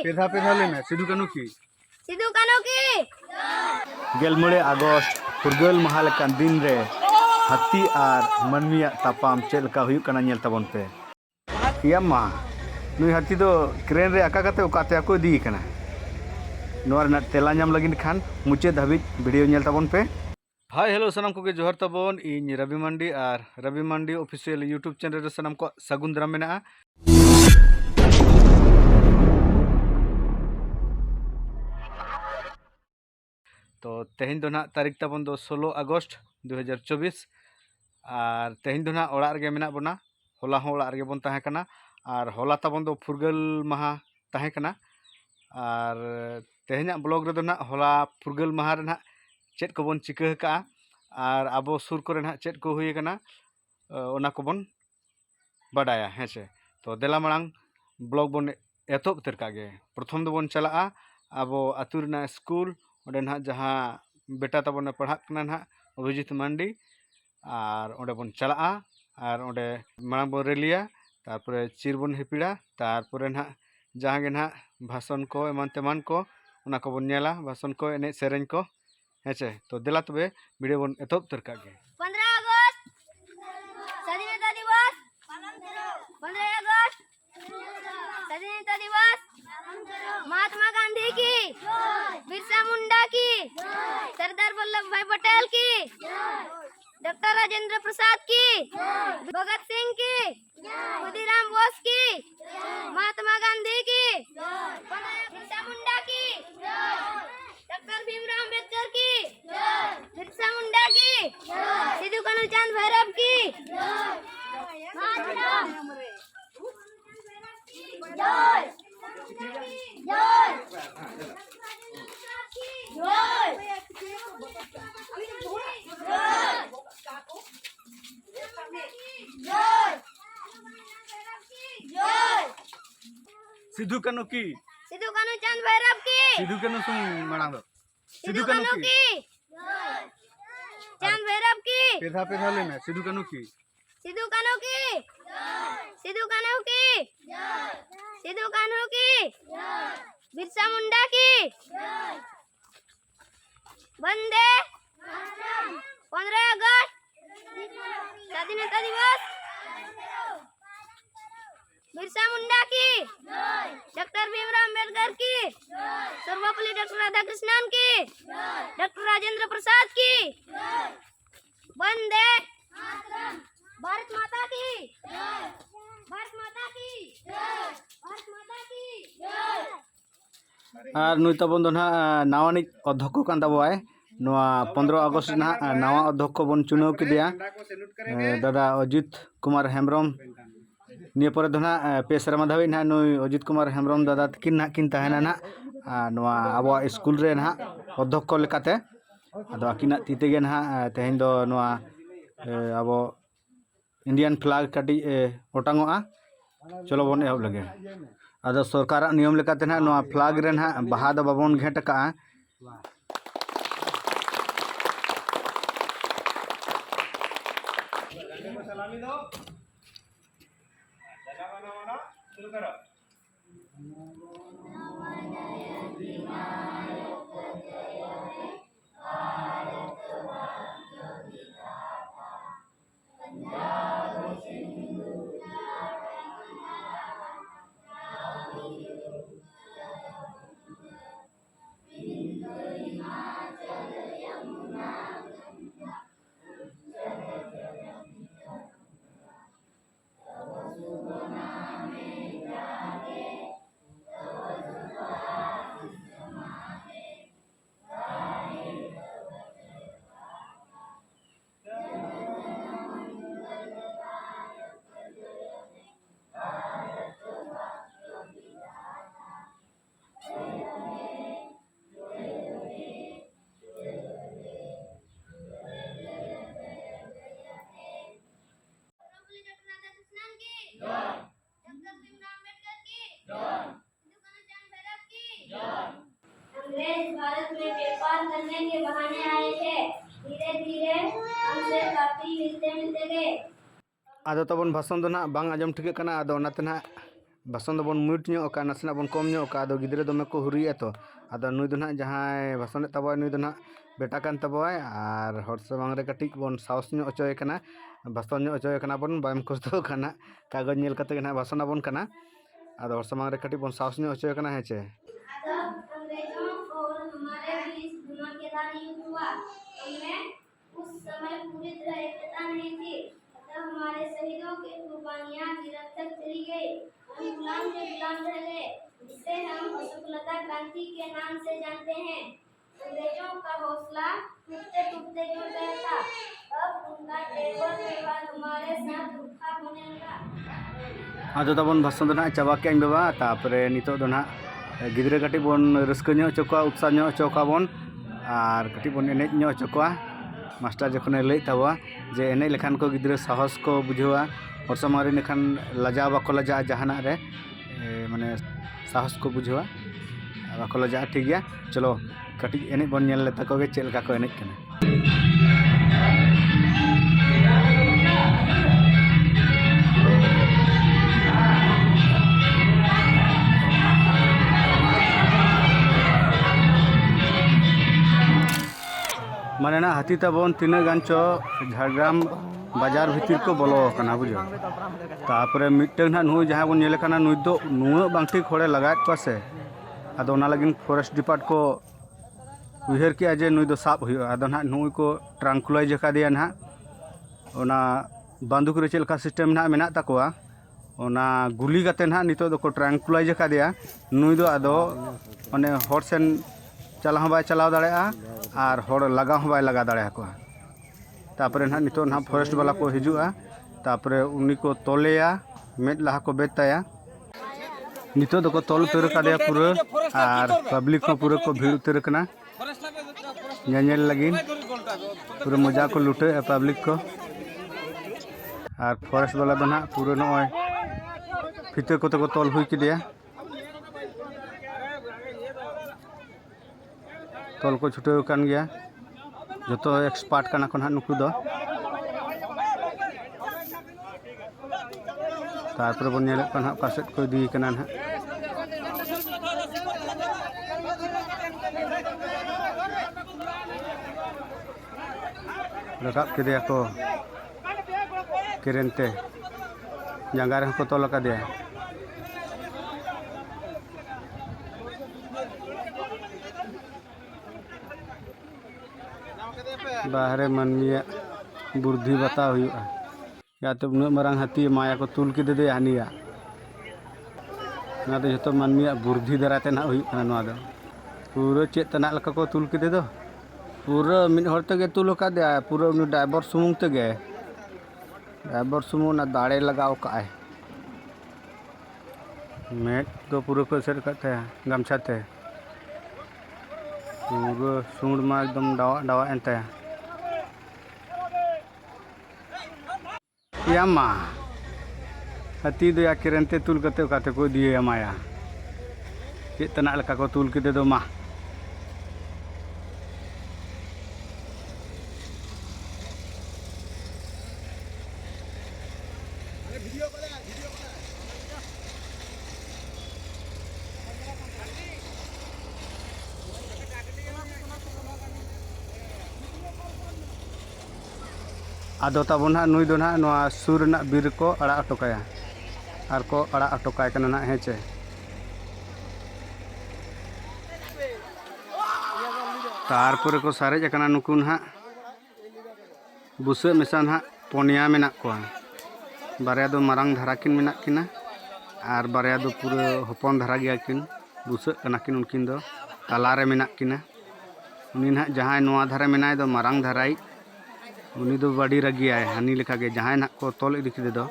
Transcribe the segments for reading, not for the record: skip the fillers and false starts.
पेधा पेधा लेना सिद्धू कानू की गेलमड़े आगस्ट फुरगल महालेकान दिन रे हाथी और मानमिया तापाम चेलका हुयुक कना नेल ताबन पे यामा नुई हाथी दो क्रेन रे आका काते ओकाते को दी कना नोर ना तेला नाम लगिन खान मुचे धाबी वीडियो नेल ताबन पे। हाय हेलो सनम को जोहर ताबन इन रवि मंडी और रवि मंडी ऑफिशियल यूट्यूब चैनल रे सनम को सगुन दाराम मेना। तो तेहन दो ना तारीख ताबन दो 16 अगस्त 2024 और तेहन दो ना ओड़ा रगे मेना बना होला हो ओड़ा रगे बन ताहे कना और होला ताबन दो फुरगल महा ताहे कना और तेहना ब्लॉग रे दो ना होला फुरगल महा रे ना चेत को बन चिका का और आबो सुर को ना चेत को हुई कना ओना को बन बाडाया हेसे। तो देला मांग ब्लॉग बन एतोब उतर कागे प्रथम दो बन चला आबो आतुर ना स्कूल ओडे ना जहाँ बेटा तबन पढ़ा कना ना अभिजीत मांडी और ओडे बन चला और ओडे मांग बन रेलिया तारपरे चिर बन हेपिड़ा तारपरे ना जहाँ गे ना भाषण को एमान तेमान को ओना को बन नेला भाषण को एने सेरेंज को हेचे। तो देला तबे वीडियो बन एतोब उतर कागे 15 अगस्त स्वाधीनता दिवस 15 अगस्त स्वाधीनता दिवस महात्मा गांधी की बिरसा मुंडा की सरदार वल्लभ भाई पटेल की डॉक्टर राजेंद्र प्रसाद की भगत सिंह की खुदीराम बोस की महात्मा गांधी की बिरसा मुंडा की डॉक्टर भीमराव अम्बेडकर की बिरसा मुंडा की सिद्धू कान्हू चांद भैरव की जय सिद्धू कानू की सिद्धू कान्हू चांद भैरव की सिद्धू कानू सुन मांग सिद्धू कान्हू की चांद भैरव की पेधा पेधा लेना सिद्धू कानू की सिद्धू कान्हू की सिद्धू कान्हू की सिद्धू कान्हू की बिरसा मुंडा की वंदे 15 अगस्त स्वाधीनता दिवस बिरसा मुंडा की डॉक्टर भीमराव अम्बेडकर की सर्वपल्ली डॉक्टर राधाकृष्णन की डॉक्टर राजेंद्र प्रसाद की वंदे भारत माता की भारत माता की भारत माता की और नुई ताबन दो ना नावानिक अध्यक्ष कान ताबोय 15 अगस्त ना नवा अध्यक्ष बन चुनाव किदिया दादा अजित कुमार हेम्ब्रम निये परे दो ना पे शर्मा धाबी ना नुई अजित कुमार हेम्ब्रम दादा तकिन ना किन ताहेना ना नवा आबो स्कूल रे ना अध्यक्ष लेकाते आदो आकिना तीतेगे ना तेहेन दो नवा आबो इंडियन फ्लैग काटी ओटांगोआ चलो बन एहब लगे आदो सरकार नियम लेकाते ना नवा फ्लैग रे ना बाहा दो बाबन घेट का अंग्रेज भारत में व्यापार करने के बहाने आए थे। धीरे धीरे हमसे काफी मिलते गए। आदो तबन भाषण दो ना बांग आजम ठीक कना आदो नाते ना भाषण दो बन म्यूट ᱧᱚᱜ ᱟᱠᱟᱫ ᱱᱟᱥᱮᱱᱟᱜ ᱵᱚᱱ ᱠᱚᱢ ᱧᱚᱜ ᱟᱠᱟᱫ ᱟᱫᱚ ᱜᱤᱫᱽᱨᱟᱹ ᱫᱚᱢᱮ ᱠᱚ ᱦᱩᱨᱤᱭᱮᱜᱼᱟ ᱛᱚ ᱟᱫᱚ ᱱᱩᱭ ᱫᱚ ᱱᱟᱦᱟᱜ ᱡᱟᱦᱟᱸᱭ ᱵᱷᱟषᱚᱱᱮᱫ ᱛᱟᱵᱚᱭ ᱱᱩᱭ ᱫᱚ ᱱᱟᱦᱟᱜ ᱵᱮᱴᱟ ᱠᱟᱱ ᱛᱟᱵᱚᱭ ᱟᱨ ᱦᱚᱲ ᱥᱟᱢᱟᱝ ᱨᱮ ᱠᱟᱹᱴᱤᱡ ᱵᱚᱱ ᱥᱟᱦᱚᱥ ᱧᱚᱜ ᱦᱚᱪᱚᱭᱮ ᱠᱟᱱᱟ ᱵᱷᱟषᱚᱱ ᱧᱚᱜ ᱦᱚᱪᱚᱭᱮ ᱠᱟᱱᱟ ᱵᱚᱱ ᱵᱟᱭ ᱠᱚᱥᱴᱚ ᱠᱟᱱᱟ ᱠᱟᱜᱚᱡᱽ ᱧᱮᱞ ᱠᱟᱛᱮ ᱜᱮ ᱱᱟᱦᱟᱜ ᱵᱷᱟषᱚᱱ ᱟᱵᱚᱱ ᱠᱟᱱᱟ ᱟᱫᱚ ᱦᱚᱲ ᱥᱟᱢᱟᱝ ᱨᱮ ᱠᱟᱹᱴᱤᱡ ᱵᱚᱱ ᱥᱟᱦᱚᱥ ᱧᱚᱜ ᱦᱚᱪᱚᱭᱮ ᱠᱟᱱᱟ ᱦᱮᱸ ᱪᱮ तब अंग्रेजों और हमारे बीच धमाकेदार युद्ध हुआ उनमें उस समय पूरी तरह एकता नहीं थी अतः हमारे शहीदों की कुर्बानियां निरर्थक चली गई हम गुलाम के गुलाम रह गए जिसे हम अशोकलता क्रांति के नाम से जानते हैं अंग्रेजों का हौसला टूटते टूटते गिर गया था अब उनका तेवर व्यवहार हमारे साथ रूखा होने लगा आदो तबन भाषण दो ना चाबा के बाबा तापरे नितो दो ना गिद्रे कटी बोन रस्को ᱧᱚᱜ ᱦᱚᱪᱚ ᱠᱚᱣᱟ उत्साह ᱧᱚᱜ ᱦᱚᱪᱚ ᱠᱚᱣᱟ ᱵᱚᱱ ᱟᱨ ᱠᱟᱹᱴᱤᱡ ᱵᱚᱱ ᱮᱱᱮᱡ ᱧᱚᱜ ᱦᱚᱪᱚ ᱠᱚᱣᱟ मास्टर जखने लई तावा जे एने लेखान को गिद्रे साहस को बुझावा और समारी लेखान लजा बाको लजा जहाना रे माने साहस को बुझावा बाको लजा ठीक गया चलो कटी एने बन नेल लेता को गे चेल का को एने कना माने ना हाथी तबन तीन गान चो झाड़ग्राम बाजार भीतर को बोलो कना बुझो तापरे मिटन ना नु जहां बन नेले कना नुई दो नुआ बांगठी खोड़े लगात को से आदो ना लगिन फॉरेस्ट डिपार्ट को उहर के जे नुई दो साब हुयो आदो ना नुई को ट्रांकुलाइज जका दिया ना ओना बंदूक रे चेलका सिस्टम ना मेना ताकोआ ओना गुली गते ना नितो दो को ट्रांकुलाइज जका दिया नुई दो आदो माने हॉट सेन चला हूँ बाय चलाव दाड़ेगा और हर लगा हूँ बाय लगा दाड़ेगा तापरे ना नितो ना फॉरेस्ट वाला को हिजुआ तापरे उन्हीं को तोलेया मेद लहा को बेताया नितो दो को तोल उतर कादेया पूरा और पब्लिक को पूरा को भीड़ उतर कना नेल लगी पूरा मजा को लुटे पब्लिक को और फॉरेस्ट वाला दो ना पूरा नय फिते को तो तोल हुई किदिया तोल को छुटे कान गया जो तो एक्सपर्ट काना को ना नुकु दो तारपर बन नेले कान हा कासेट को दी काना ना रकाब के को किरेनते जंगा रे को तोल का दिया बाहरे मनमिया बुद्धि बता हुआ या तो उन मारंग हाथी माया को तुल के दे हानिया ना तो जो मनमिया बुद्धि दराते ना हुआ पूरा चेत तना लका को तुल के दो पूरा मिन हर तगे तुल का दे पूरा उन ड्राइवर सुमुंग तगे ड्राइवर सुमुंग ना दाड़े लगाओ का मेट तो पूरा को सर करते गमछा थे पूरा सूंड में एकदम डावा डावा एंते यामा हाथी दो या किरनते तुल कते को दिए माया चेत तना लका को तुल के दो मा आदो ताबन हा नुई दो ना नोआ सुर ना बीर को अड़ा अटकाया आर को अड़ा अटकाय कना ना हेचे तारपर को सारेज कना नुकुन हा बुसे मिसान हा पोनिया मेना को बारया दो मारंग धारा किन मेना किना आर बारया दो पूरा हपन धारा गया किन बुसे कना किन उनकिन दो तालारे मेना किना उनी ना जहां नोआ धारा मेनाय दो मारंग धाराई उनी दो बड़ी रगिया है हानि लेखा के जहां ना को तोल इदी के दो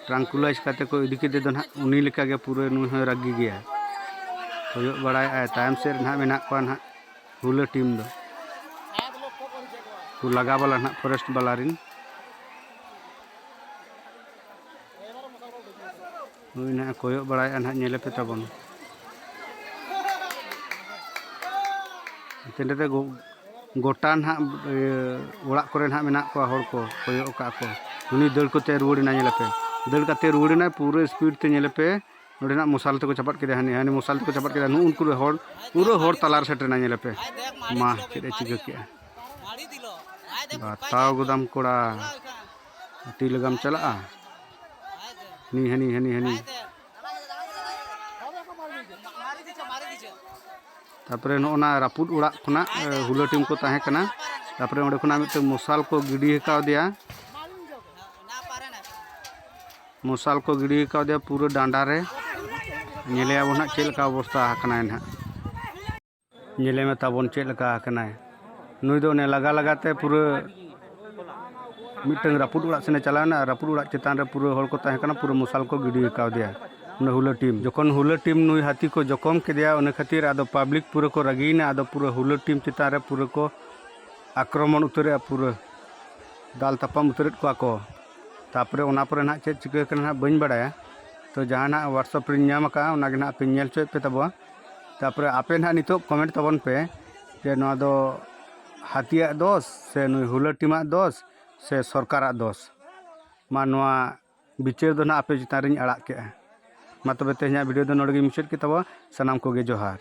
ट्रांकुलाइज करते को इदी के दो ना उनी लेखा के पूरे नु रगी गया होयो बड़ाय टाइम से ना मेना को ना हुला टीम दो को लगा वाला ना फॉरेस्ट वाला रिन उनी ना कोयो बड़ाय ना नेले पे तबन तेंदे गोटा ना ओड़ा करे ना मेना को हर को कोयो का को उनी दल को ते रुवड़ी ना नेले पे दाड़ काते रुआड़ना पूरा स्पीड ते नेले पे नोडेना मसाल तक चपाट के हानि हानि मसाल तक चपाट के उनको पूरा हर तलार सेटना नेले पे मा चेदे चिका के बताओ गोदाम कोड़ा ती लगाम चला नी हनी हनी हनी तापरे नोना रापुद उड़ा खना हुला टीम को ताहे कना तापरे ओंडे खना मिटे मसाल को गिडी हकाव दिया मसाल को गिडी हकाव दिया पूरा डांडा रे नेले आबो ना चेल का अवस्था हकना ना नेले में ताबोन चेल का हकना नुई दो ने लगा लगाते पूरा मिटंग रापुद उड़ा से चलाना रापुद उड़ा चेतान रे पूरा हल को ताहे कना पूरा मसाल को गिडी हकाव दिया हुला टीम जखन हुला टीम नुई हाथी को जखम के दिया उन खातिर आदो पब्लिक पूरा को रगीना आदो पूरा हुला टीम चितान रे पूरा को आक्रमण उतरे पूरा दाल तापाम उतरेत को तापरे ओना परे ना चेक चिका कना बइन बड़ाया तो जहाँ ना व्हाट्सएप रे नाम का ओना गे ना पे नेल चोय पे तबो तापरे आपे ना नितो कमेंट तबन पे जे नोआ दो हाथिया दोष से नुई हुला टीमा दोष से सरकारा दोष मा नोआ बिचार दो ना आपे चितान रे अड़ा के मा तबे तेहना वीडियो दो नोडे मुचाद के तबो सनाम को गे जोहार।